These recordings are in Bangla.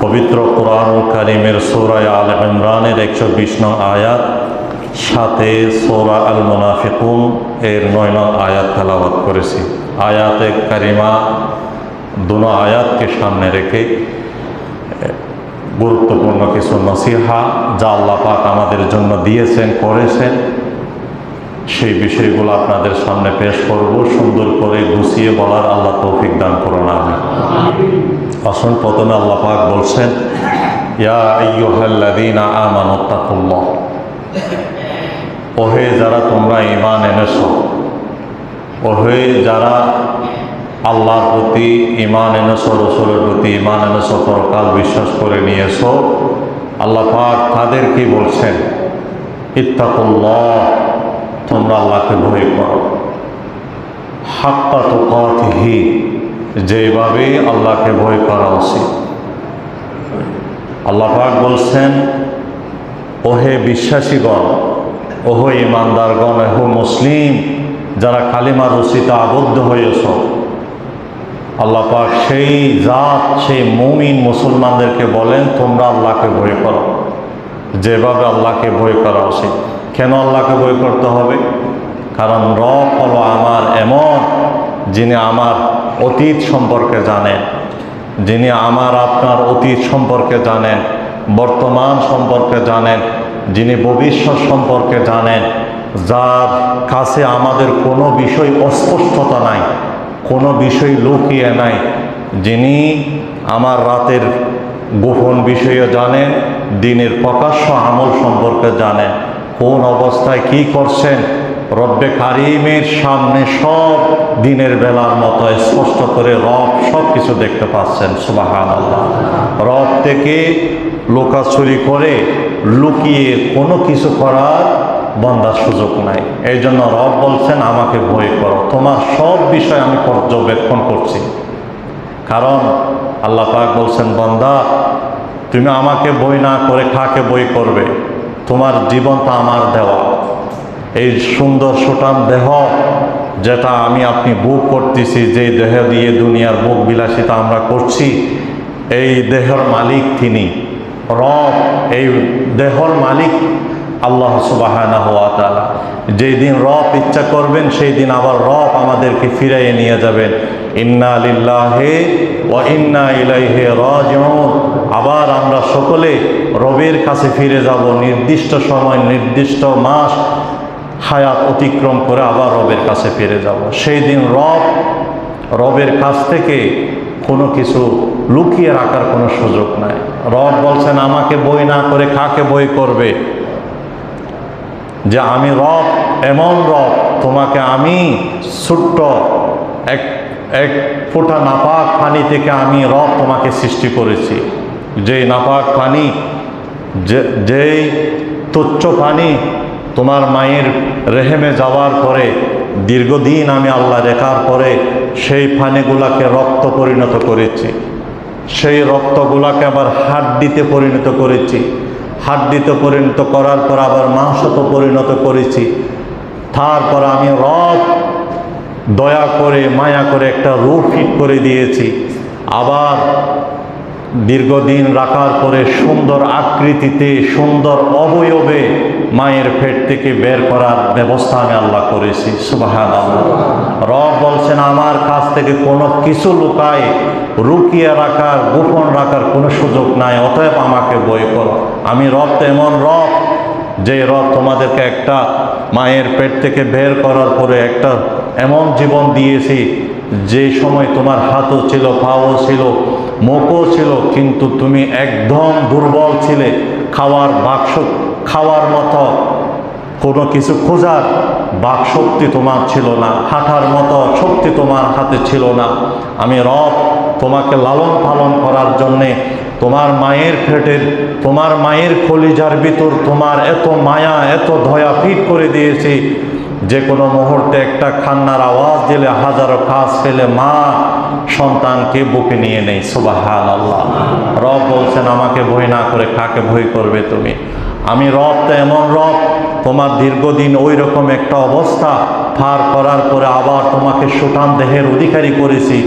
পবিত্র কোরআনুল কারীমের সূরা আলে ইমরানের 120 নং আয়াত, সাথে সূরা আল মুনাফিকুন এর 9 নং আয়াত তেলাওয়াত করেছি। আয়াতে কারিমা দুটো আয়াতকে সামনে রেখে গুরুত্বপূর্ণ কিছু নসিহা যা আল্লাহ পাক আমাদের জন্য দিয়েছেন, করেছেন, সেই বিষয়গুলো আপনাদের সামনে পেশ করব। সুন্দর করে গুছিয়ে বলার আল্লাহ তৌফিক দান করুন। আমি আসুন, প্রথমে আল্লাহ পাক বলছেন, ইয়া আইয়ুহাল্লাযীনা আমানুত্তাকুল্লাহ, ওহে যারা তোমরা ঈমান এনেছো, ওহে যারা আল্লাহর প্রতি ঈমান এনেছো, রাসূলের প্রতি ঈমান এনেছো, পরকাল বিশ্বাস করে নিয়েছো, আল্লাহ পাক তাদের কি বলছেন? ইত্তাকুল্লাহ, তোমরা আল্লাহকে ভয় করো, হাক্কা তুকাতিহি, যেভাবে আল্লাহকে ভয় করা উচিত। আল্লাহ পাক বলছেন, ওহে বিশ্বাসীগণ, ওহে ইমানদারগণ, ওহে মুসলিম যারা কালিমার রশিতে আবদ্ধ হয়েছ, আল্লাহ পাক সেই জাত, সেই মুমিন মুসলমানদেরকে বলেন তোমরা আল্লাহকে ভয় করো, যেভাবে আল্লাহকে ভয় করা উচিত। কেন আল্লাহকে ভয় করতে হবে? কারণ রব হলো আমার এমন, যিনি আমার অতীত সম্পর্কে জানেন, যিনি আমার আপনার অতীত সম্পর্কে জানেন, বর্তমান সম্পর্কে জানেন, যিনি ভবিষ্যৎ সম্পর্কে জানেন, যার কাছে আমাদের কোনো বিষয় অস্পষ্টতা নাই, কোনো বিষয় লুকিয়ে নাই, যিনি আমার রাতের গোপন বিষয়ে জানেন, দিনের প্রকাশ্য আমল সম্পর্কে জানেন, কোন অবস্থায় কি করছেন। রব্বে কারিমের সামনে সব দিনের বেলার মতো স্পষ্ট করে রব সব কিছু দেখতে পাচ্ছেন। সুবহানাল্লাহ। রব থেকে লুকাচুরি করে লুকিয়ে কোনো কিছু করার বান্দার সুযোগ নাই। এই জন্য রব বলছেন আমাকে ভয় করো, তোমার সব বিষয় আমি পর্যবেক্ষণ করছি। কারণ আল্লাহ পাক বলছেন, বান্দা তুমি আমাকে ভয় না করে কাকে ভয় করবে? তোমার জীবনটা আমার দেওয়া, এই সুন্দর সুঠাম দেহ যেটা আমি আপনি ভোগ করতেছি, যে দেহ দিয়ে দুনিয়ার ভোগ বিলাসিতা আমরা করছি, এই দেহের মালিক তিনি রব। এই দেহর মালিক আল্লাহ সুবহানাহু ওয়া তাআলা। যেই দিন রব ইচ্ছা করবেন সেই দিন আবার রব আমাদেরকে ফিরাইয়ে নিয়ে যাবেন। ইন্না লিল্লাহি ওয়া ইন্না ইলাইহি রাজিউন। আবার আমরা সকলে রবের কাছে ফিরে যাব, নির্দিষ্ট সময়, নির্দিষ্ট মাস হায়াত অতিক্রম করে আবার রবের কাছে ফিরে যাব। সেই দিন রবের কাছ থেকে কোনো কিছু লুকিয়ে রাখার কোনো সুযোগ নাই। রব বলছেন আমাকে ভয় না করে কাকে ভয় করবে? যে আমি রব, এমন রব, তোমাকে আমি ছোট্ট এক ফোঁটা নাপাক পানি থেকে আমি রব তোমাকে সৃষ্টি করেছি। যেই নাপাক পানি, যেই তুচ্ছ পানি তোমার মায়ের রেহেমে যাওয়ার পরে দীর্ঘদিন আমি আল্লাহ রেখার পরে সেই পানিগুলাকে রক্ত পরিণত করেছি, সেই রক্তগুলাকে আবার হাড্ডিতে পরিণত করেছি, হাড্ডিতে পরিণত করার পর আবার মাংসতে পরিণত করেছি। তারপর আমি রব দয়া করে মায়া করে একটা রূপ ফিট করে দিয়েছি। আবার দীর্ঘদিন রাখার পরে সুন্দর আকৃতিতে, সুন্দর অবয়বে মায়ের পেট থেকে বের করার ব্যবস্থা আমি আল্লাহ করেছি। সুবহানাল্লাহ। রব বলছেন আমার কাছ থেকে কোনো কিছু লুকিয়ে রাখার, গোপন রাখার কোনো সুযোগ নাই, অতএব আমাকে ভয় করো। আমি রব তো এমন রব, যে রব তোমাদেরকে একটা মায়ের পেট থেকে বের করার পরে একটা এমন জীবন দিয়েছি, যে সময় তোমার হাতও ছিল, পাও ছিল, মুখও ছিল, কিন্তু তুমি একদম দুর্বল ছিলে। খাওয়ার মতো কোনো কিছু খোঁজার বাকশক্তি তোমার ছিল না, হাঁটার মতো শক্তি তোমার হাতে ছিল না। আমি রব তোমাকে লালন পালন করার জন্যে তোমার মায়ের পেটের, তোমার মায়ের কলিজার ভিতর তোমার এত মায়া, এত দয়া ফিট করে দিয়েছি, যে কোনো মুহূর্তে একটা কান্নার আওয়াজ দিলে হাজারো কাজ ফেলে মা সন্তানকে বুকে নিয়ে নেই। সুবহানাল্লাহ। রব বলছেন আমাকে ভয় না করে কাকে ভয় করবে তুমি? আমি রব তো এমন রব, তোমার দীর্ঘদিন ওই রকম একটা অবস্থা পার করার পরে আবার তোমাকে সুঠাম দেহের অধিকারী করেছি।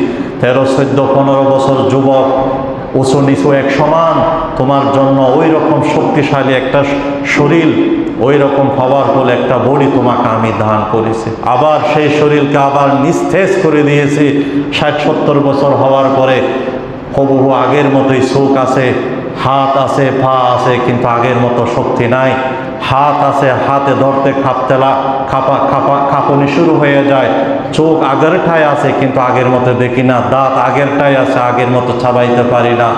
13, 14, 15 বছর যুবক উঁচু নিচু এক সমান, তোমার জন্য ওই রকম শক্তিশালী একটা শরীর, ওই রকম পাওয়ারফুল একটা বডি তোমাকে আমি দান করেছি। আবার সেই শরীরকে আবার নিস্তেজ করে দিয়েছি 60-70 বছর হওয়ার পরে। হুবহু আগের মতোই চোখ আছে, হাত আছে, পা আছে, কিন্তু আগের মতো শক্তি নাই। হাত আছে, হাতে ধরতে কাঁপুনি শুরু হয়ে যায়। চোখ আগেরটাই আছে, কিন্তু আগের মতো দেখি না। দাঁত আগেরটাই আছে, আগের মতো চাবাইতে পারি না।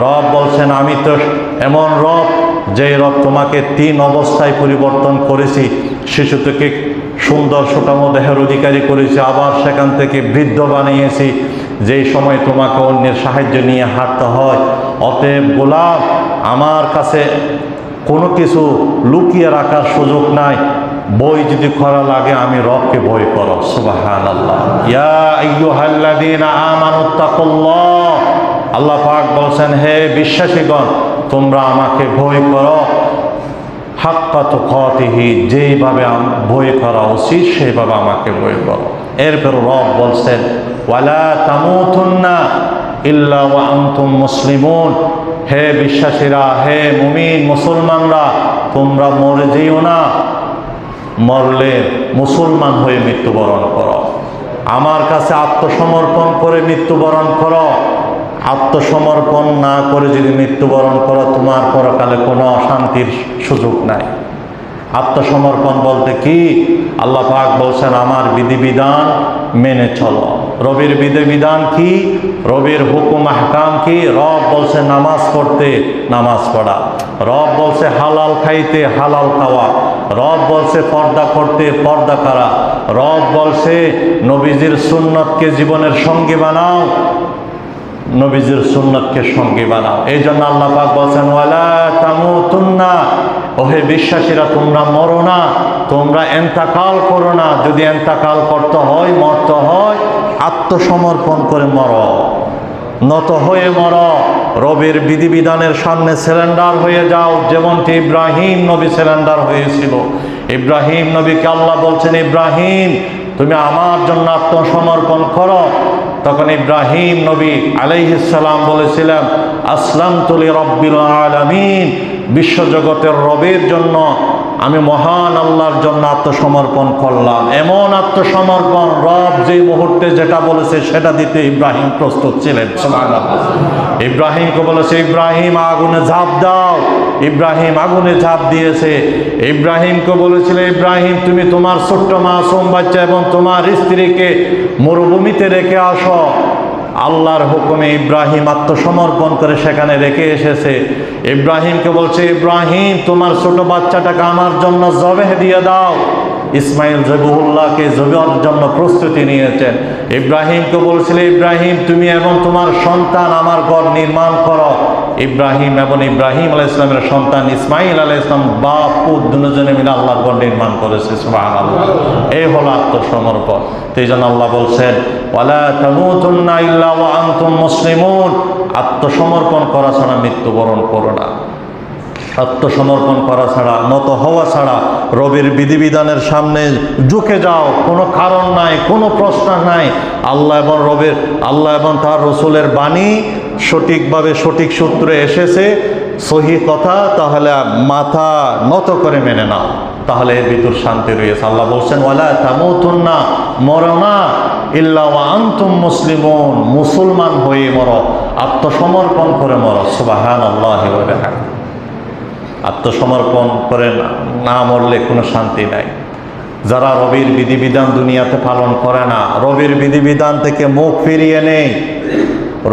রব বলছেন, আমি তো এমন রব, যে রব তোমাকে 3 অবস্থায় পরিবর্তন করেছি। শিশু থেকে সুন্দর সুঠাম দেহের অধিকারী করেছি, আবার সেখান থেকে বৃদ্ধ বানিয়েছি, যেই সময় তোমাকে অন্যের সাহায্য নিয়ে হাঁটতে হয়। অতএব গোলাম, আমার কাছে কোনো কিছু লুকিয়ে রাখার সুযোগ নাই। বই যদি করা লাগে, আমি রবকে ভয় করো। সুবহানাল্লাহ। ইয়া আইয়ুহাল্লাযীনা আমানুত্তাকুল্লাহ, আল্লাহ পাক বলছেন, হে বিশ্বাসীগণ, তোমরা আমাকে ভয় করো। হাক্কা তুকাতিহি, যেইভাবে ভয় করা উচিত সেইভাবে আমাকে ভয় করো। এরপর রব বলছেন, ওয়ালা তামুতুন্না ইল্লা ওয়া আনতুম মুসলিমুন, হে বিশ্বাসীরা, হে মুমিন মুসলমানরা, তোমরা মরে যেও না, মরলে মুসলমান হয়ে মৃত্যুবরণ করো। আমার কাছে আত্মসমর্পণ করে মৃত্যুবরণ করো। আত্মসমর্পণ না করে যদি মৃত্যুবরণ করো, তোমার পরকালে কোনো অশান্তির সুযোগ নাই। আত্মসমর্পণ বলতে কি? আল্লাহ পাক বলছেন, আমার বিধিবিধান মেনে চলো। রবের বিধিবিধান কি? রবের হুকুম আহকাম কি? রব বলছে নামাজ পড়তে, নামাজ পড়া। রব বলছে হালাল খাইতে, হালাল খাওয়া। রব বলছে পর্দা করতে, পর্দা করা। রব বলছে নবীজির সুন্নতকে জীবনের সঙ্গী বানাও, নবীজির সুন্নতকে সঙ্গী বানাও। এই জন্য আল্লাহ পাক বলছেন, ওয়ালা তামুতুন্না, ওহে বিশ্বাসীরা, তোমরা মরো না, তোমরা এন্তাকাল করো না। যদি এন্তাকাল করতে হয়, মরতে হয়, আত্মসমর্পণ করে মরো, নত হয়ে মরো, রবের বিধিবিধানের সামনে সিলিন্ডার হয়ে যাও, যেমনটি ইব্রাহিম নবী সিলিন্ডার হয়েছিল। ইব্রাহিম নবীকে আল্লাহ বলছেন, ইব্রাহিম, তুমি আমার জন্য আত্মসমর্পণ করো। তখন ইব্রাহিম নবী আলাইহিস সালাম বলেছিলেন, আসলামতু লিরাব্বিল আলামিন, বিশ্বজগতের রবের জন্য, আমি মহান আল্লাহর জন্য আত্মসমর্পণ করলাম। এমন আত্মসমর্পণ, রব যে মুহূর্তে যেটা বলেছে সেটা দিতে ইব্রাহিম প্রস্তুত ছিলেন। সুবহানাল্লাহ। ইব্রাহিমকে বলেছে, ইব্রাহিম আগুনে ঝাঁপ দাও। ইব্রাহিম আগুনে ঝাঁপ দিয়েছে। ইব্রাহিমকে বলেছিল, ইব্রাহিম, তুমি তোমার ছোট্ট মাসুম বাচ্চা এবং তোমার স্ত্রীকে মরুভূমিতে রেখে আসো। আল্লাহর হুকুমে ইব্রাহিম আত্মসমর্পণ করে সেখানে রেখে এসেছে। ইব্রাহিমকে বলছে, ইব্রাহিম, তোমার ছোট বাচ্চাটাকে আমার জন্য জবেহ দিয়ে দাও। ইসমাইল জবহুল্লাহকে জবেহর জন্য প্রস্তুতি নিয়েছেন। ইব্রাহিমকে বলছিল, ইব্রাহিম, তুমি এবং তোমার সন্তান আমার ঘর নির্মাণ করো। ইব্রাহিম এবং ইব্রাহিম আলাইহিস সালামের সন্তান ইসমাইল আলাইহিস সালাম বাপ পুত দুজনে মিলে আল্লাহর ঘর নির্মাণ করেছে। সুবহানাল্লাহ। এই হলো আত্মসমর্পণ। এই জন্য আল্লাহ বলছেন, ওয়ালা তামুতুন্না ইল্লা ওয়া আনতুম মুসলিমুন, আত্মসমর্পণ করা ছাড়া মৃত্যুবরণ করো না। আত্মসমর্পণ করা ছাড়া, নত হওয়া ছাড়া, রবের বিধিবিধানের সামনে ঝুঁকে যাও, কোনো কারণ নাই, কোনো প্রশ্ন নাই। আল্লাহ এবং তার রসুলের বাণী সঠিকভাবে সঠিক সূত্রে এসেছে, সহি কথা, তাহলে মাথা নত করে মেনে নাও, তাহলে এর ভিতর শান্তি রয়েছে। আল্লাহ বলছেন, ওয়ালা তামুতুন্না, মরো না, ইল্লা ওয়া আনতুম মুসলিমুন, মুসলমান হয়ে মরো, আত্মসমর্পণ করে মরো। সুবহানাল্লাহি ওয়া বিহামদিহি। আত্মসমর্পণ করে না মরলে কোনো শান্তি নাই। যারা রবের বিধিবিধান দুনিয়াতে পালন করে না, রবের বিধিবিধান থেকে মুখ ফিরিয়ে নেই,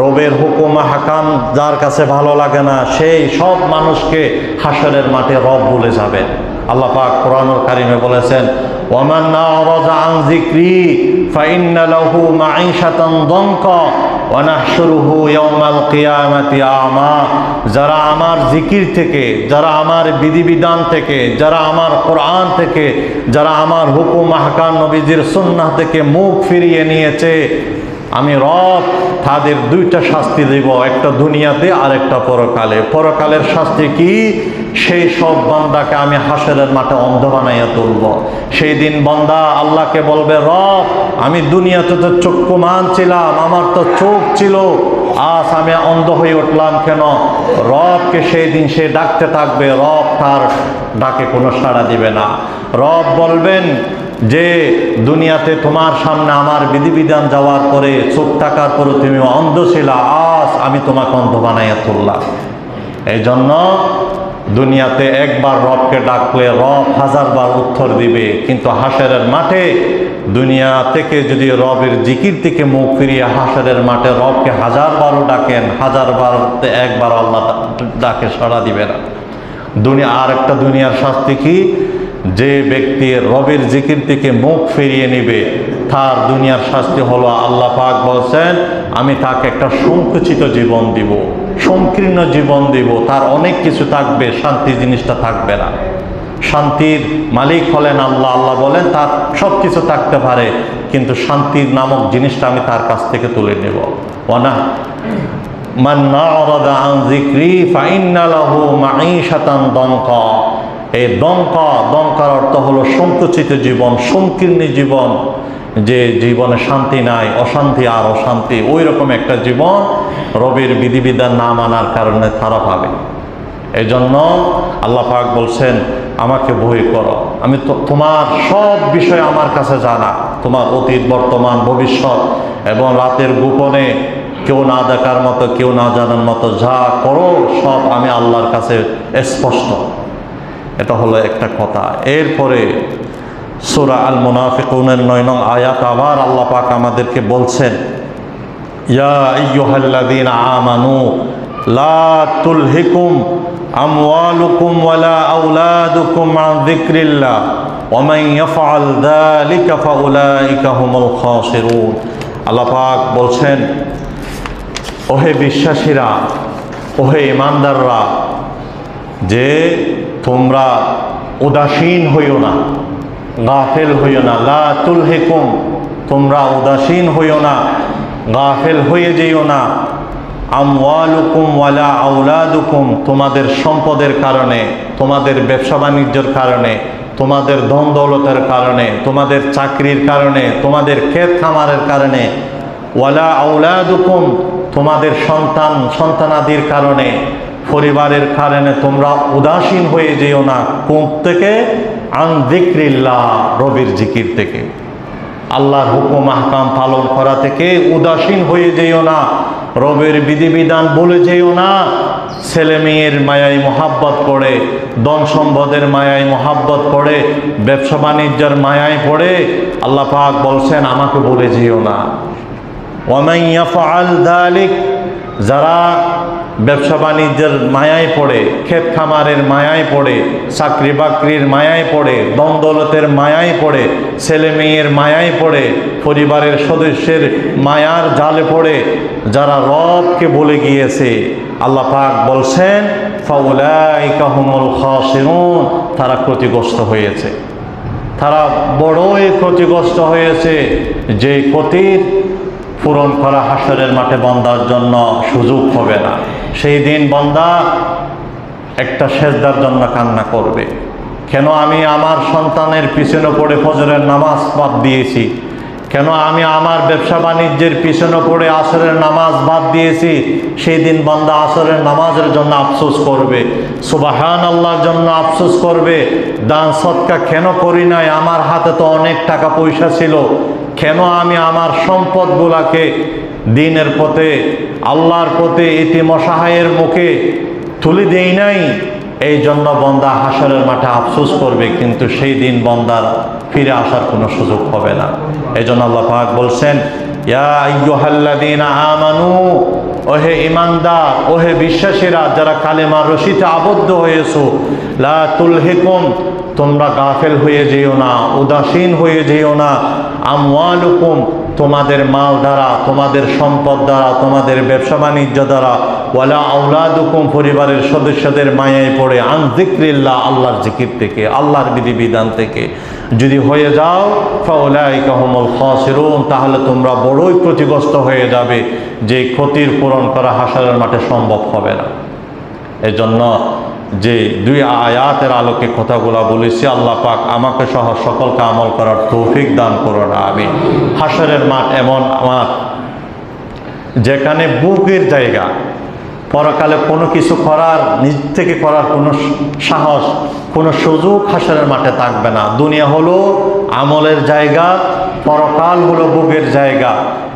রবের হুকুম হাকাম যার কাছে ভালো লাগে না, সেই সব মানুষকে হাসরের মাঠে রব ভুলে যাবেন। আল্লাহ পাক কোরআনুল কারীমে বলেছেন, ওয়ামান আ'রাযা আন যিকরি ফাইন্না লাহু মাঈশাতান দানকা ওয়া নাহশুরুহু ইয়াওমাল কিয়ামাতি আ'মা। যারা আমার জিকির থেকে, যারা আমার বিধিবিধান থেকে, যারা আমার কোরআন থেকে, যারা আমার হুকুম আহকাম নবীজির সুন্নাহ থেকে মুখ ফিরিয়ে নিয়েছে, আমি রব তাদের দুইটা শাস্তি দেব, একটা দুনিয়াতে আর একটা পরকালে। পরকালের শাস্তি কি? সেই সব বান্দাকে আমি হাসরের মাঠে অন্ধ বানাইয়া তুলব। সেই দিন বান্দা আল্লাহকে বলবে, রব, আমি দুনিয়াতে তো চক্ষুমান ছিলাম, আমার তো চোখ ছিল, আজ আমি অন্ধ হয়ে উঠলাম কেন? রবকে সেই দিন সে ডাকতে থাকবে, রব তার ডাকে কোনো সাড়া দিবে না। রব বলবেন যে দুনিয়াতে তোমার সামনে আমার বিধিবিধান যাওয়ার পরে চোখ থাকার পরে তুমি অন্ধ ছিলা, আজ আমি তোমাকে অন্ধ বানাইয়া তুললাম। এই জন্য দুনিয়াতে একবার রবকে ডাকলে রব হাজারবার উত্তর দিবে, কিন্তু হাসরের মাঠে দুনিয়া থেকে যদি রবের জিকির থেকে মুখ ফিরিয়ে হাসরের মাঠে রবকে হাজারবারও ডাকেন, হাজারবার একবার আল্লাহ ডাকে সাড়া দিবে না। আর একটা দুনিয়ার শাস্তি কি? যে ব্যক্তি রবের জিকির থেকে মুখ ফিরিয়ে নেবে তার দুনিয়ার শাস্তি হলো, আল্লাহ পাক বলছেন আমি তাকে একটা সংকুচিত জীবন দিব, সংকীর্ণ জীবন দিব, তার অনেক কিছু থাকবে, শান্তি জিনিসটা থাকবে না। শান্তির মালিক হলেন আল্লাহ। আল্লাহ বলেন তার সব কিছু থাকতে পারে, কিন্তু শান্তির নামক জিনিসটা আমি তার কাছ থেকে তুলে নেব। ওয়ানা মান আ'রাদা আন যিকরি ফাইন্না লাহু মাঈশাতান দনকা। এই দনকার অর্থ হলো সংকুচিত জীবন, সংকীর্ণ জীবন, যে জীবনে শান্তি নাই, অশান্তি আর অশান্তি, ওই রকম একটা জীবন রবের বিধিবিধান না মানার কারণে তারা পাবে। এই জন্য আল্লাহ পাক বলছেন আমাকে ভয় করো, আমি তোমার সব বিষয় আমার কাছে জানা, তোমার অতীত, বর্তমান, ভবিষ্যৎ এবং রাতের গোপনে কেউ না দেখার মতো, কেউ না জানার মতো যা করো সব আমি আল্লাহর কাছে স্পষ্ট। এটা হলো একটা কথা। এরপরে সূরা আল মুনাফিকুনের 9 নং আয়াত আবার আল্লাহ পাক আমাদেরকে বলছেন, ইয়া আইয়ুহাল্লাযীনা আমানু লা তুলহিকুম আমওয়ালুকুম ওয়ালা আওলাদুকুম আন যিকরিল্লাহ ওয়া মান ইয়াফআল যালিকা ফাউলাইকা হুমুল খাসিরুন। আল্লাহ পাক বলছেন, ওহে বিশ্বাসীরা, ওহে ঈমানদাররা, যে তোমরা উদাসীন হইও না, গাফেল হইও না। লা তুলহিকুম, তোমরা উদাসীন হইও না, গাফেল হয়ে যেও না। আমওয়ালুকুম ওয়ালা আওলাদুকুম, তোমাদের সম্পদের কারণে, তোমাদের ব্যবসা বাণিজ্যের কারণে, তোমাদের ধন দৌলতের কারণে, তোমাদের চাকরির কারণে, তোমাদের ক্ষেত খামারের কারণে, ওয়ালা আওলাদুকুম, তোমাদের সন্তানাদির কারণে, পরিবারের কারণে তোমরা উদাসীন হয়ে যেও না। কোন থেকে? আন যিকরিল্লাহ, রবের জিকির থেকে, আল্লাহর হুকুম আহকাম পালন করা থেকে উদাসীন হয়ে যেও না। রবের বিধিবিধান বলে যেও না। ছেলে মেয়ের মায়ায় মোহাব্বত পড়ে, ধন সম্পদের মায়ায় মোহাব্বত পড়ে, ব্যবসা বাণিজ্যের মায়ায় পড়ে আল্লাহ পাক বলছেন আমাকে বলে যেও না। ওয়া মান ইয়াফআল যালিক, যারা ব্যবসা বাণিজ্যের মায়ায় পড়ে, ক্ষেত খামারের মায়ায় পড়ে, চাকরি বাকরির মায়ায় পড়ে, ধন দৌলতের মায়ায় পড়ে, ছেলে মেয়ের মায়ায় পড়ে, পরিবারের সদস্যের মায়ার জালে পড়ে যারা রবকে বলে গিয়েছে, আল্লাহ পাক বলছেন ফাউলাইকা হুমুল খাসিরুন, তারা ক্ষতিগ্রস্ত হয়েছে, তারা বড়ই ক্ষতিগ্রস্ত হয়েছে। যে ক্ষতির পূরণ করা হাসরের মাঠে বান্দার জন্য সুযোগ হবে না। সেই দিন বান্দা একটা সেজদার জন্য কান্না করবে, কেন আমি আমার সন্তানের পিছনে পড়ে ফজরের নামাজ বাদ দিয়েছি, কেন আমি আমার ব্যবসা বাণিজ্যের পিছনে পড়ে আসরের নামাজ বাদ দিয়েছি। সেই দিন বান্দা আসরের নামাজের জন্য আফসোস করবে, সুবহানাল্লাহর জন্য আফসোস করবে, দান সদকা কেন করি নাই, আমার হাতে তো অনেক টাকা পয়সা ছিল, কেন আমি আমার সম্পদগুলাকে দিনের পথে, আল্লাহর পথে, এতিম অসহায়ের মুখে তুলে দেই নাই। এই জন্য বান্দা হাসরের মাঠে আফসোস করবে, কিন্তু সেই দিন বান্দার ফিরে আসার কোনো সুযোগ হবে না। এই জন্য আল্লাহ পাক বলছেন, ইয়া আইয়ুহাল্লাযীনা আমানু, ওহে ঈমানদার, ওহে বিশ্বাসীরা, যারা কালেমার রশিতে আবদ্ধ হয়েছো, লা তুলহিকুম, তোমরা গাফেল হয়ে যেও না, উদাসীন হয়ে যেও না। আমওয়ালুকুম, তোমাদের মাল দ্বারা, তোমাদের সম্পদ দ্বারা, তোমাদের ব্যবসা বাণিজ্য দ্বারা, ওয়ালা আওলাদুকুম, পরিবারের সদস্যদের মায়ায় পড়ে, আন যিকরিল্লাহ, আল্লাহর জিকির থেকে, আল্লাহর বিধিবিধান থেকে যদি হয়ে যাও, ফাউলাইকা হুমুল খাসিরুন, তাহলে তোমরা বড়ই ক্ষতিগ্রস্ত হয়ে যাবে, যে ক্ষতির পূরণ করা হাসরের মাঠে সম্ভব হবে না। এই জন্য যে দুই আয়াতের আলোকে কথাগুলো বলেছি, আল্লাহ পাক আমাকে সহ সকলকে আমল করার তৌফিক দান করুন, আমিন। হাসরের মাঠ এমন মাঠ যেখানে বুকের জায়গা, পরকালে কোনো কিছু করার, নিজ থেকে করার কোনো সাহস, কোনো সুযোগ হাসরের মাঠে থাকবে না। দুনিয়া হলো আমলের জায়গা, পরকাল হলো বুকের জায়গা।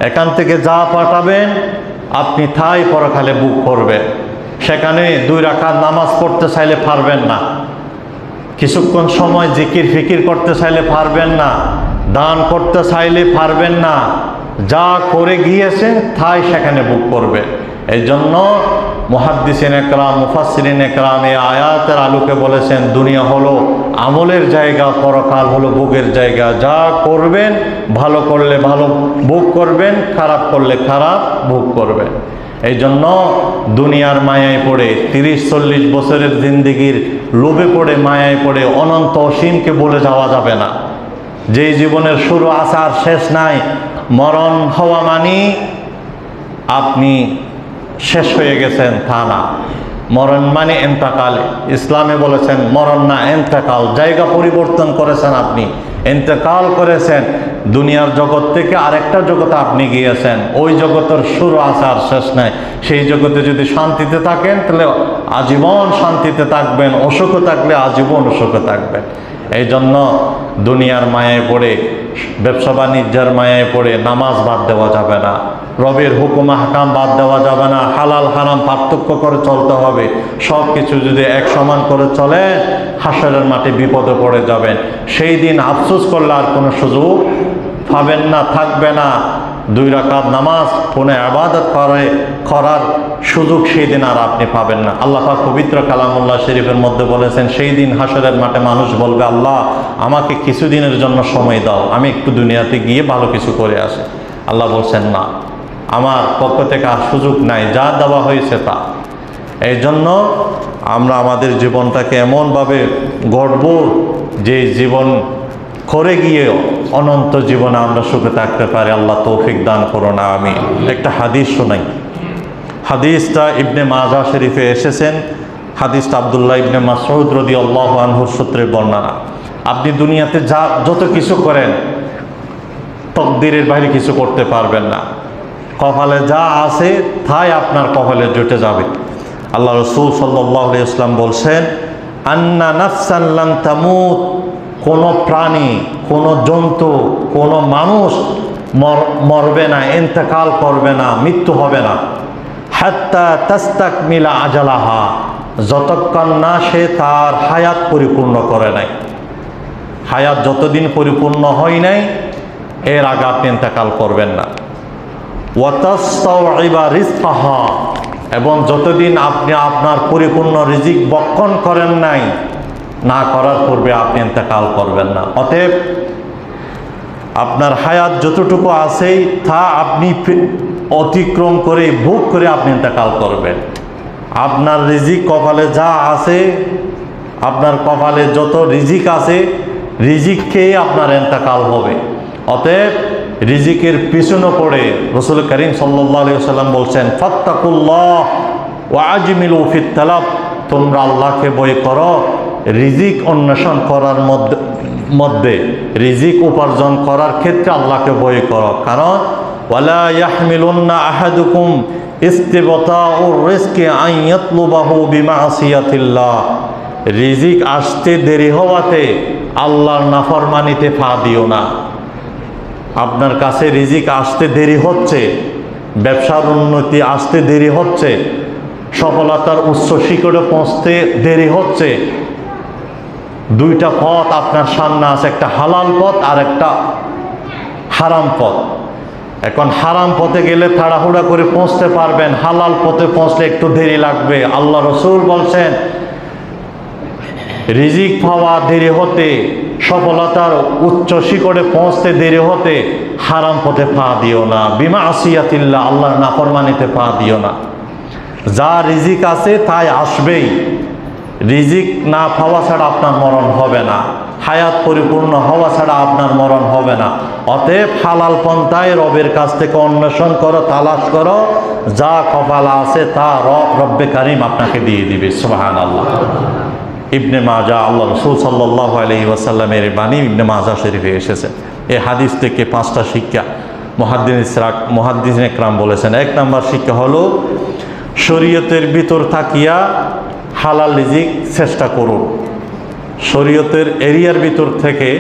এখান থেকে যা পাঠাবেন আপনি তাই পরকালে বুক করবেন। সেখানে 2 রাকাত নামাজ পড়তে চাইলে পারবেন না, কিছুক্ষণ সময় জিকির ফিকির করতে চাইলে পারবেন না, দান করতে চাইলে পারবেন না। যা করে গিয়েছেন তাই সেখানে বুক করবে। এই জন্য মুহাদ্দিসিন একরাম, মুফাসসিরিন একরাম এই আয়াতের আলোকে বলেছেন দুনিয়া হলো আমলের জায়গা, পরকাল হলো বুকের জায়গা। যা করবেন ভালো করলে ভালো বুক করবেন, খারাপ করলে খারাপ বুক করবেন। এই জন্য দুনিয়ার মায়ায় পড়ে 30-40 বছরের জিন্দিগির লোভে পড়ে, মায়ায় পড়ে অনন্ত অসীমকে বলে যাওয়া যাবে না। যেই জীবনের শুরু আছে আর শেষ নাই, মরণ হওয়া মানি আপনি শেষ হয়ে গেছেন তা না। মরণ মানে এন্তেকাল। ইসলামে বলেছেন মরণ না, এন্তেকাল। জায়গা পরিবর্তন করেছেন আপনি, এন্তেকাল করেছেন। দুনিয়ার জগৎ থেকে আরেকটা জগতে আপনি গিয়েছেন। ওই জগতের শুরু আছে আর শেষ নাই। সেই জগতে যদি শান্তিতে থাকেন তাহলে আজীবন শান্তিতে থাকবেন, অসুখে থাকলে আজীবন অসুখে থাকবেন। এই জন্য দুনিয়ার মায়ায় পড়ে, ব্যবসা বাণিজ্যের মায়ায় পড়ে নামাজ বাদ দেওয়া যাবে না, রবের হুকুম আহকাম বাদ দেওয়া যাবে না। হালাল হারাম পার্থক্য করে চলতে হবে। সব কিছু যদি এক সমান করে চলে, হাসরের মাঠে বিপদে পড়ে যাবেন। সেই দিন আফসোস করলে আর কোনো সুযোগ পাবেন না, থাকবে না। 2 রাকাত নামাজ কোনো ইবাদত করার সুযোগ সেই দিন আর আপনি পাবেন না। আল্লাহ পাক পবিত্র কালামুল্লাহ শরীফের মধ্যে বলেছেন, সেই দিন হাসরের মাঠে মানুষ বলবে, আল্লাহ আমাকে কিছুদিনের জন্য সময় দাও, আমি একটু দুনিয়াতে গিয়ে ভালো কিছু করে আসি। আল্লাহ বলছেন না, আমার পক্ষ থেকে আর সুযোগ নাই, যা দেওয়া হয়েছে তা। এই জন্য আমরা আমাদের জীবনটাকে এমনভাবে গড়ব যে জীবন করে গিয়ে অনন্ত জীবনে আমরা সুখে থাকতে পারি। আল্লাহ তৌফিক দান করুন, আমিন। একটা হাদিস শোনাই। হাদিসটা ইবনে মাজাহ শরীফে এসেছেন। হাদিসটা আব্দুল্লাহ ইবনে মাসউদ রাদিয়াল্লাহু আনহুর সূত্রে বর্ণনা। আপনি দুনিয়াতে যত কিছু করেন তকদিরের বাইরে কিছু করতে পারবেন না। কপালে যা আছে তাই আপনার কপালে জুটে যাবে। আল্লাহ রাসূল সাল্লাল্লাহু আলাইহি ওয়াসাল্লাম বলছেন, আন্না নাফসান লান তামুত, কোনো প্রাণী, কোনো জন্তু, কোনো মানুষ মরবে না, ইন্তেকাল করবে না, মৃত্যু হবে না। হাত্তা তাস্তাকমিলা আজালাহা, যতক্ষণ না সে তার হায়াত পরিপূর্ণ করে নাই। হায়াত যতদিন পরিপূর্ণ হয় নাই এর আগে আপনি ইন্তেকাল করবেন না। ওয়াতাস্তাউইবা রিজকাহা, এবং যতদিন আপনি আপনার পরিপূর্ণ রিজিক বক্ষণ করেন নাই, না করার পূর্বে আপনি ইন্তেকাল করবেন না। অতএব আপনার হায়াত যতটুকু আছে তা আপনি অতিক্রম করে ভোগ করে আপনি ইন্তেকাল করবেন। আপনার রিজিক কপালে যা আছে, আপনার কপালে যত রিজিক আছে, রিজিক খেয়ে আপনার ইন্তেকাল হবে। অতএব রিজিকের পিছনে পড়ে রাসূল করিম সাল্লাল্লাহু আলাইহি ওয়াসাল্লাম বলছেন, ফাত্তাকুল্লাহ ওয়া আজমিলু ফিত তালাব, তোমরা আল্লাহকে ভয় করো, রিজিক অন্বেষণ করার মধ্যে রিজিক উপার্জন করার ক্ষেত্রে আল্লাহকে ভয় করো। কারণ ওয়ালা ইয়াহমিলুন্না আহাদুকুম ইস্তিবতাউর রিজকি আন ইয়াতলুবাহু বিমাসিয়াতিল্লাহ, রিজিক আসতে দেরি হওয়াতে আল্লাহর নাফরমানিতে পা দিও না। আপনার কাছে রিজিক আসতে দেরি হচ্ছে, ব্যবসার উন্নতি আসতে দেরি হচ্ছে, সফলতার উচ্চ শিখরে পৌঁছতে দেরি হচ্ছে। 2টা পথ আপনার সামনে আছে, একটা হালাল পথ আর একটা হারাম পথ। এখন হারাম পথে গেলে তাড়াহুড়া করে পৌঁছতে পারবেন, হালাল পথে পৌঁছলে একটু দেরি লাগবে। আল্লাহ রাসূল বলছেন, রিজিক পাওয়া দেরি হতে, সফলতার উচ্চ শিখরে পৌঁছতে দেরি হতে হারাম পথে পা দিও না, বিমাসিয়াতিল্লাহ, আল্লাহর নাফরমানিতে পা দিও না। যা রিজিক আছে তাই আসবেই। রিজিক না পাওয়া ছাড়া আপনার মরণ হবে না, হায়াত পরিপূর্ণ হওয়া ছাড়া আপনার মরণ হবে না। অতএব হালাল পন্থায় রবের কাছ থেকে অন্বেষণ করো, তালাশ করো, যা কপালে আছে তা রব্বে কারিম আপনাকে দিয়ে দিবে। সুবহানাল্লাহ। ইবনে মাজাহ, আল্লাহ রাসূল সাল্লাল্লাহু আলাইহি ওয়াসাল্লামের বাণী ইবনে মাজাহ শরীফে এসেছে। এই হাদিস থেকে 5টা শিক্ষা। মুহাদ্দিস একরাম বলেছেন। 1 নম্বর শিক্ষা হলো শরীয়তের ভিতর থাকিয়া হালাল রিজিক চেষ্টা করুন। শরীয়তের এরিয়ার ভিতর থেকে,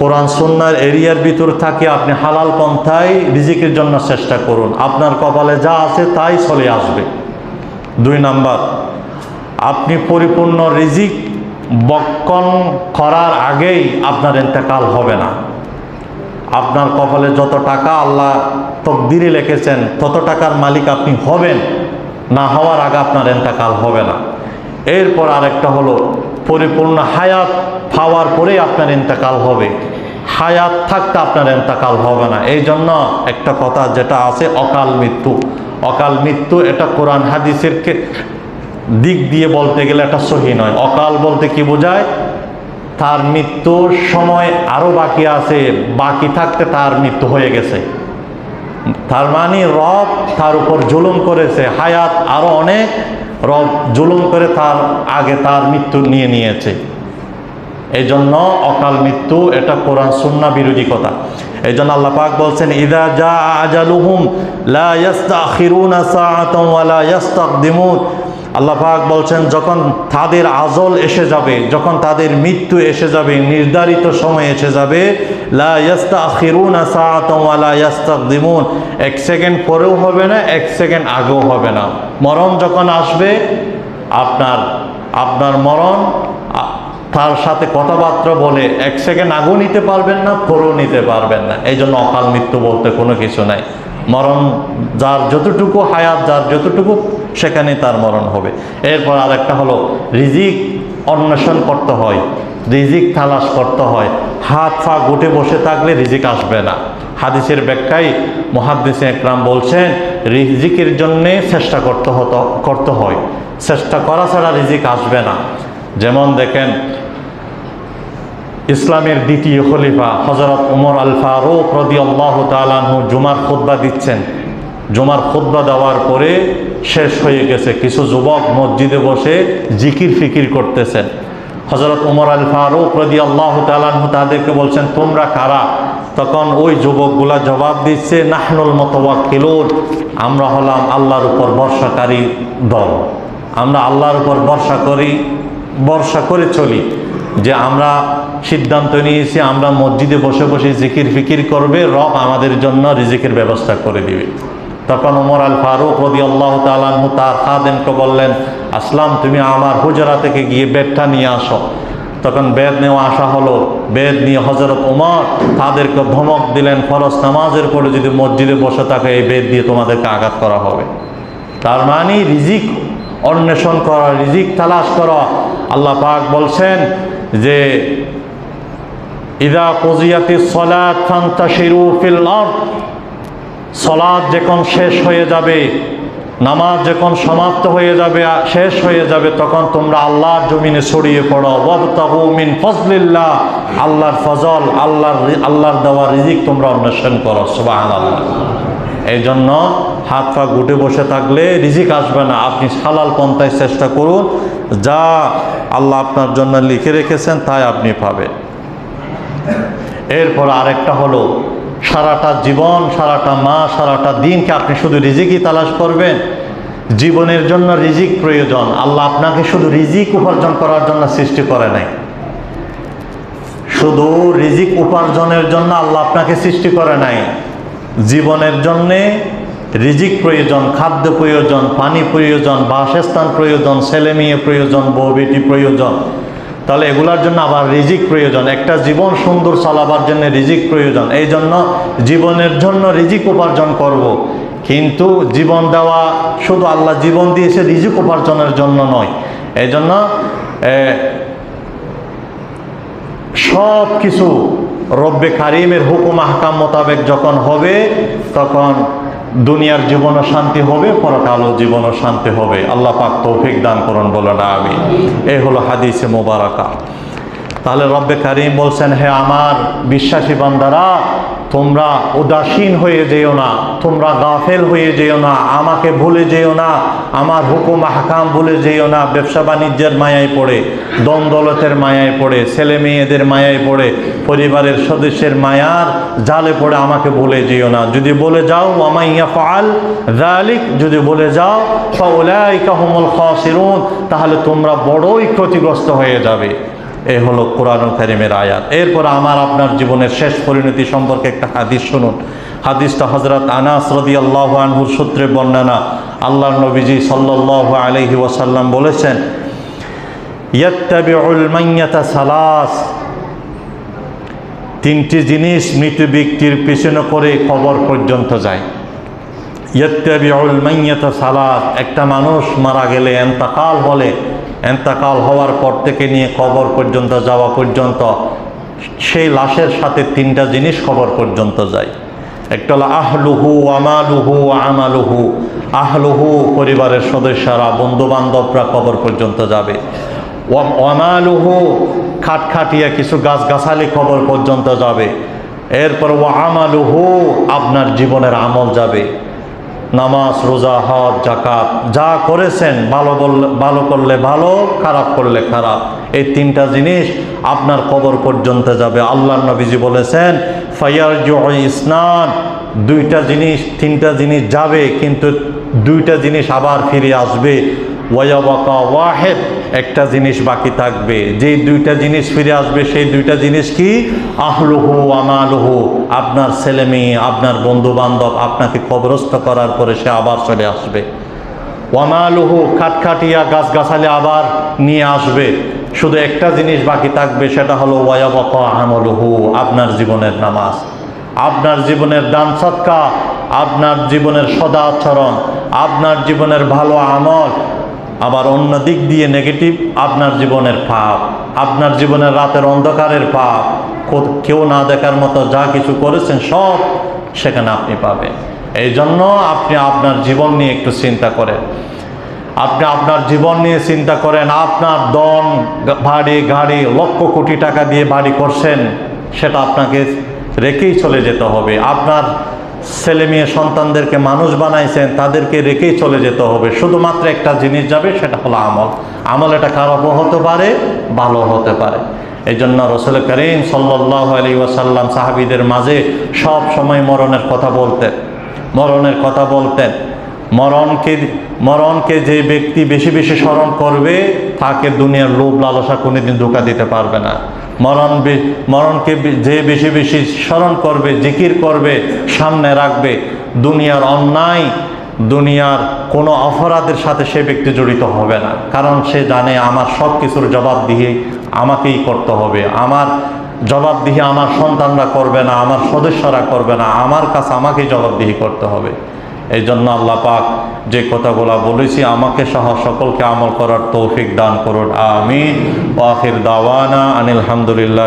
কোরআন সুন্নাহর এরিয়ার ভিতর থাকিয়া আপনি হালাল পন্থায় রিজিকের জন্য চেষ্টা করুন। আপনার কপালে যা আছে তাই চলে আসবে। 2 নম্বর, আপনি পরিপূর্ণ রিজিক বক্ষণ করার আগেই আপনার ইন্তেকাল হবে না। আপনার কপালে যত টাকা আল্লাহ তকদিরে লিখেছেন তত টাকার মালিক আপনি হবেন, না হওয়ার আগে আপনার ইন্তেকাল হবে না। এরপর আরেকটা হলো পরিপূর্ণ হায়াত পাওয়ার পরেই আপনার ইন্তেকাল হবে, হায়াত থাকতে আপনার ইন্তেকাল হবে না। এই জন্য একটা কথা যেটা আছে অকাল মৃত্যু, অকাল মৃত্যু এটা কোরআন হাদিসের দিক দিয়ে বলতে গেলে এটা সহি নয়। অকাল বলতে কি বোঝায়? তার মৃত্যুর সময় আরও বাকি আছে, বাকি থাকতে তার মৃত্যু হয়ে গেছে। তার মানে রব তার উপর জুলুম করেছে, হায়াত আরও অনেক, রব জুলুম করে তার আগে তার মৃত্যু নিয়ে নিয়েছে। এই জন্য অকাল মৃত্যু এটা কোরআন সুন্নাহ বিরোধী কথা। এই জন্য আল্লাহ পাক বলছেন ইযা জা আজালুহুম লা ইস্তাখিরুনা সাআতান ওয়া লা ইস্তাকদিমুন। আল্লাহ পাক বলছেন যখন তাদের আজল এসে যাবে, যখন তাদের মৃত্যু এসে যাবে, নির্ধারিত সময় এসে যাবে, লা ইস্তাখিরুনা সাআতান ওয়া লা ইস্তাকদিমুন, 1 সেকেন্ড পরেও হবে না, 1 সেকেন্ড আগেও হবে না। মরণ যখন আসবে আপনার মরণ তার সাথে কথাবার্তা বলে 1 সেকেন্ড আগেও নিতে পারবেন না, পরেও নিতে পারবেন না। এই জন্য অকাল মৃত্যু বলতে কোনো কিছু নাই। মরণ যার যতটুকু হায়াত, যার যতটুকু সেখানে তার মরণ হবে। এরপর আরেকটা হলো রিজিক অন্বেষণ করতে হয়, রিজিক তালাশ করতে হয়। হাত পা গুটে বসে থাকলে রিজিক আসবে না। হাদিসের ব্যাখ্যায় মুহাদ্দিস একরাম বলছেন রিজিকের জন্যে চেষ্টা করতে হয়, চেষ্টা করা ছাড়া রিজিক আসবে না। যেমন দেখেন ইসলামের দ্বিতীয় খলিফা হযরত ওমর আল ফারুক রাদিয়াল্লাহু তাআলা আনহু জুমার খুতবা দিচ্ছেন। জুমার খুতবা দেওয়ার পরে শেষ হয়ে গেছে, কিছু যুবক মসজিদে বসে জিকির ফিকির করতেছেন। হযরত ওমর আল ফারুক রাদিয়াল্লাহু তাআলা আনহু তাদেরকে বলছেন তোমরা কারা? তখন ওই যুবকগুলা জবাব দিচ্ছে নাহনুল মুতাওয়াক্কিলুন, আমরা হলাম আল্লাহর উপর ভরসাকারী দল, আমরা আল্লাহর উপর ভরসা করে চলি। যে আমরা সিদ্ধান্ত নিয়েছি আমরা মসজিদে বসে বসে জিকির ফিকির করবে, রব আমাদের জন্য রিজিকের ব্যবস্থা করে দিবে। তখন ওমর আল ফারুক রাদিয়াল্লাহু তাআলা আনহু তার খাদেমকে বললেন আসলাম তুমি আমার হুজরা থেকে গিয়ে বেদটা নিয়ে আসো। তখন বেদ নেওয়া আসা হলো। বেদ নিয়ে হযরত ওমর তাদেরকে ধমক দিলেন ফরজ নামাজের পরে যদি মসজিদে বসে থাকে এই বেদ দিয়ে তোমাদেরকে আঘাত করা হবে। তার মানে রিজিক অন্বেষণ করা, রিজিক তালাশ করা। আল্লাহ পাক বলছেন যে ইযা কুজিয়াতিস সালাত ফান্তাশিরু ফিল আরদ, সালাত যখন শেষ হয়ে যাবে, নামাজ যখন সমাপ্ত হয়ে যাবে, শেষ হয়ে যাবে, তখন তোমরা আল্লাহর জমিনে ছড়িয়ে পড়ো। ওয়াবতাগু মিন ফাজলিল্লাহ, আল্লাহর ফজল, আল্লাহর দেওয়া রিজিক তোমরা অন্বেষণ করো। সুবহানাল্লাহ। এই জন্য হাত পা গুটে বসে থাকলে রিজিক আসবে না। আপনি হালাল পন্থায় চেষ্টা করুন, যা আল্লাহ আপনার জন্য লিখে রেখেছেন তাই আপনি পাবেন। এরপর আরেকটা হলো সারাটা জীবন, সারাটা মাস, সারাটা দিনকে আপনি শুধু রিজিকই তালাশ করবেন। জীবনের জন্য রিজিক প্রয়োজন। আল্লাহ আপনাকে শুধু রিজিক উপার্জন করার জন্য সৃষ্টি করে নাই, শুধু রিজিক উপার্জনের জন্য আল্লাহ আপনাকে সৃষ্টি করে নাই। জীবনের জন্যে রিজিক প্রয়োজন, খাদ্য প্রয়োজন, পানি প্রয়োজন, বাসস্থান প্রয়োজন, ছেলে মেয়ে প্রয়োজন, বউ বেটি প্রয়োজন। তাহলে এগুলার জন্য আবার রিজিক প্রয়োজন। একটা জীবন সুন্দর চালাবার জন্য রিজিক প্রয়োজন। এই জন্য জীবনের জন্য রিজিক উপার্জন করব। কিন্তু জীবন দেওয়া শুধু আল্লাহ জীবন দিয়েছে রিজিক উপার্জনের জন্য নয়। এই জন্য সব কিছু রব্বে কারিমের হুকুম আহকাম মোতাবেক যখন হবে তখন দুনিয়ার জীবনও শান্তি হবে, পরকালও জীবনও শান্তি হবে। আল্লাহ পাক তৌফিক দান করুন, বলো না আমিন। এই হলো হাদিসে মোবারকা। তাহলে রব্বে কারিম বলছেন হে আমার বিশ্বাসী বান্দারা তোমরা উদাসীন হয়ে যেও না, তোমরা গাফেল হয়ে যেও না, আমাকে ভুলে যেও না, আমার হুকুম আহকাম ভুলে যেও না। ব্যবসা বাণিজ্যের মায়ায় পড়ে, দম দৌলতের মায়ায় পড়ে, ছেলে মেয়েদের মায়ায় পড়ে, পরিবারের সদস্যের মায়ার জালে পড়ে আমাকে ভুলে যেও না। যদি বলে যাও ওয়ামান ইয়াফআল যালিক, যদি বলে যাও ফাউলাইকা হুমুল খাসিরুন, তাহলে তোমরা বড়ই ক্ষতিগ্রস্ত হয়ে যাবে। এই হলো কোরআনুল কারীমের আয়াত। এরপর আমার আপনার জীবনের শেষ পরিণতি সম্পর্কে একটা হাদিস শুনুন। হাদিসটা হযরত আনাস রাদিয়াল্লাহু আনহুর সূত্রে বর্ণনা। আল্লাহর নবীজি সাল্লাল্লাহু আলাইহি ওয়াসাল্লাম বলেছেন, ইয়াত্তাবিউল মাইয়াতা সালাস, তিনটি জিনিস মৃত ব্যক্তির পিছনে করে কবর পর্যন্ত যায়। ইয়াত্তাবিউল মাইয়াতা সালাস, একটা মানুষ মারা গেলে ইন্তেকাল বলে, ইন্তেকাল হওয়ার পর থেকে নিয়ে কবর পর্যন্ত যাওয়া পর্যন্ত সেই লাশের সাথে তিনটা জিনিস কবর পর্যন্ত যায়। একটা হলো আহলুহু আমালুহু আমালুহু। আহলুহু পরিবারের সদস্যরা, বন্ধু বান্ধবরা কবর পর্যন্ত যাবে। আমালুহু খাটখাটিয়া কিছু গাছগাছালি কবর পর্যন্ত যাবে। এরপর আমালুহু আপনার জীবনের আমল যাবে, নামাজ রোজা হজ যাকাত যা করেছেন, ভালো করলে ভালো, খারাপ করলে খারাপ, এই তিনটা জিনিস আপনার কবর পর্যন্ত যাবে। আল্লাহর নবীজি বলেছেন ফায়ারজু ইসনান, দুইটা জিনিস, তিনটা জিনিস যাবে কিন্তু দুইটা জিনিস আবার ফিরে আসবে। ওয়ায়াবাকা ওয়াহিদ, একটা জিনিস বাকি থাকবে। যেই দুইটা জিনিস ফিরে আসবে সেই দুইটা জিনিস কি? আহলুহু আমালুহু, আপনার ছেলে মেয়ে, আপনার বন্ধু বান্ধব আপনাকে কবরস্থ করার পরে সে আবার চলে আসবে। ওয়ামালুহু, খাটখাটিয়া গাছগাছালি আবার নিয়ে আসবে। শুধু একটা জিনিস বাকি থাকবে, সেটা হলো ওয়ায়াবাকা আমালুহু, আপনার জীবনের নামাজ, আপনার জীবনের দান সদকা, আপনার জীবনের সদাচরণ, আপনার জীবনের ভালো আমল। আবার অন্য দিক দিয়ে নেগেটিভ, আপনার জীবনের পাপ, আপনার জীবনের রাতের অন্ধকারের পাপ, কেউ না দেখার মতো যা কিছু করেছেন সব সেখানে আপনি পাবেন। এই জন্য আপনি আপনার জীবন নিয়ে একটু চিন্তা করেন। আপনি আপনার জীবন নিয়ে চিন্তা করেন। আপনার দন বাড়ি গাড়ি লক্ষ কোটি টাকা দিয়ে বাড়ি করছেন, সেটা আপনাকে রেখেই চলে যেতে হবে। আপনার ছেলে মেয়ে সন্তানদেরকে মানুষ বানাইছেন, তাদেরকে রেখেই চলে যেতে হবে। শুধুমাত্র একটা জিনিস যাবে, সেটা হলো আমল। আমল এটা খারাপও হতে পারে, ভালো হতে পারে। এই জন্য রাসূল করিম সাল্লাল্লাহু আলাইহি ওয়াসাল্লাম সাহাবীদের মাঝে সব সময় মরণের কথা বলতেন, মরণের কথা বলতেন। মরণকে যে ব্যক্তি বেশি বেশি স্মরণ করবে, তাকে দুনিয়ার লোভ লালসা কোনোদিন ধোঁকা দিতে পারবে না। মরণকে যে বেশি বেশি স্মরণ করবে, জিকির করবে, সামনে রাখবে, দুনিয়ার অন্যায়, দুনিয়ার কোনো অপরাধের সাথে সে ব্যক্তি জড়িত হবে না। কারণ সে জানে আমার সব কিছুর জবাবদিহি আমাকেই করতে হবে। আমার জবাবদিহি আমার সন্তানরা করবে না, আমার সদস্যরা করবে না, আমার কাছে আমাকেই জবাবদিহি করতে হবে। এই জন্য আল্লাহ পাক যে কথাগুলো বলেছি আমাকে সহ সকলকে আমল করার তৌফিক দান করুন। আমিন। ওয়া আখির দাওয়ানা আনিল হামদুলিল্লাহ।